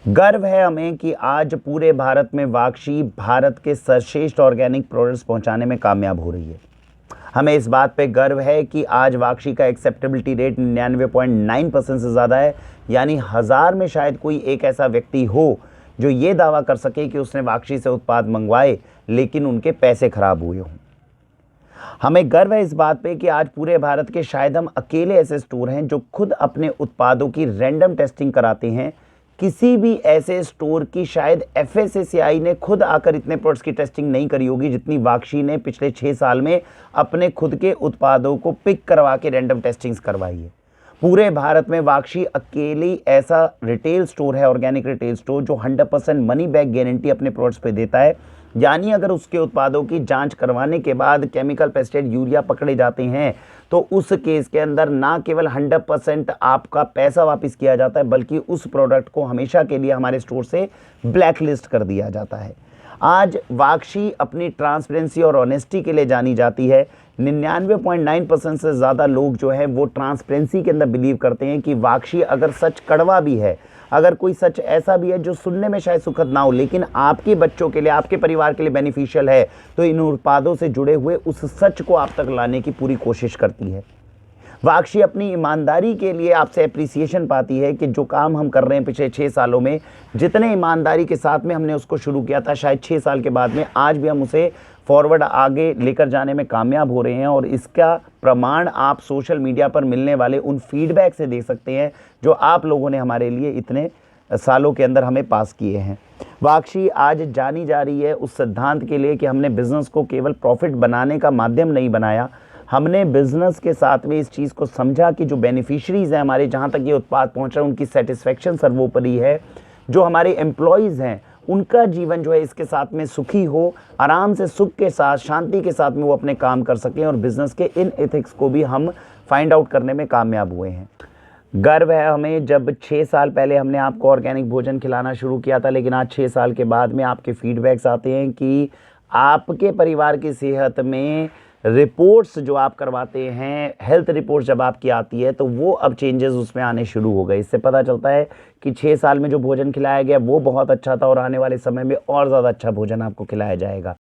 गर्व है हमें कि आज पूरे भारत में वाक्षी भारत के सर्वश्रेष्ठ ऑर्गेनिक प्रोडक्ट्स पहुंचाने में कामयाब हो रही है। हमें इस बात पे गर्व है कि आज वाक्षी का एक्सेप्टेबिलिटी रेट 99.9% से ज़्यादा है। यानी 1000 में शायद कोई एक ऐसा व्यक्ति हो जो ये दावा कर सके कि उसने वाक्षी से उत्पाद मंगवाए लेकिन उनके पैसे खराब हुए हों। हमें गर्व है इस बात पे कि आज पूरे भारत के शायद हम अकेले ऐसे स्टोर हैं जो खुद अपने उत्पादों की रैंडम टेस्टिंग कराते हैं। किसी भी ऐसे स्टोर की शायद एफएसएसएआई ने खुद आकर इतने प्रोडक्ट्स की टेस्टिंग नहीं करी होगी जितनी वाक्षी ने पिछले 6 साल में अपने खुद के उत्पादों को पिक करवा के रैंडम टेस्टिंग्स करवाई है। पूरे भारत में वाक्षी अकेली ऐसा रिटेल स्टोर है, ऑर्गेनिक रिटेल स्टोर, जो 100% मनी बैक गारंटी अपने प्रोडक्ट्स पे देता है। यानी अगर उसके उत्पादों की जांच करवाने के बाद केमिकल पेस्टिसाइड यूरिया पकड़े जाते हैं तो उस केस के अंदर ना केवल 100% आपका पैसा वापस किया जाता है बल्कि उस प्रोडक्ट को हमेशा के लिए हमारे स्टोर से ब्लैक लिस्ट कर दिया जाता है। आज वाक्षी अपनी ट्रांसपेरेंसी और ऑनेस्टी के लिए जानी जाती है। 99.9% से ज़्यादा लोग जो है वो ट्रांसपेरेंसी के अंदर बिलीव करते हैं कि वाक्षी अगर सच कड़वा भी है, अगर कोई सच ऐसा भी है जो सुनने में शायद सुखद ना हो लेकिन आपके बच्चों के लिए, आपके परिवार के लिए बेनिफिशियल है, तो इन उत्पादों से जुड़े हुए उस सच को आप तक लाने की पूरी कोशिश करती है। वाक्षी अपनी ईमानदारी के लिए आपसे एप्रिसिएशन पाती है कि जो काम हम कर रहे हैं पिछले 6 सालों में, जितने ईमानदारी के साथ में हमने उसको शुरू किया था, शायद 6 साल के बाद में आज भी हम उसे फॉरवर्ड आगे लेकर जाने में कामयाब हो रहे हैं। और इसका प्रमाण आप सोशल मीडिया पर मिलने वाले उन फीडबैक से देख सकते हैं जो आप लोगों ने हमारे लिए इतने सालों के अंदर हमें पास किए हैं। वाक्षी आज जानी जा रही है उस सिद्धांत के लिए कि हमने बिज़नेस को केवल प्रॉफिट बनाने का माध्यम नहीं बनाया, हमने बिज़नेस के साथ में इस चीज़ को समझा कि जो बेनिफिशरीज़ हैं हमारे, जहाँ तक ये उत्पाद पहुँच रहा है, उनकी सेटिस्फेक्शन सर्वोपरि है। जो हमारे एम्प्लॉयज़ हैं उनका जीवन जो है इसके साथ में सुखी हो, आराम से, सुख के साथ, शांति के साथ में वो अपने काम कर सकें। और बिज़नेस के इन एथिक्स को भी हम फाइंड आउट करने में कामयाब हुए हैं। गर्व है हमें जब 6 साल पहले हमने आपको ऑर्गेनिक भोजन खिलाना शुरू किया था, लेकिन आज 6 साल के बाद में आपके फीडबैक्स आते हैं कि आपके परिवार की सेहत में रिपोर्ट्स जो आप करवाते हैं, हेल्थ रिपोर्ट्स जब आपकी आती है तो वो अब चेंजेस उसमें आने शुरू हो गए। इससे पता चलता है कि 6 साल में जो भोजन खिलाया गया वो बहुत अच्छा था और आने वाले समय में और ज़्यादा अच्छा भोजन आपको खिलाया जाएगा।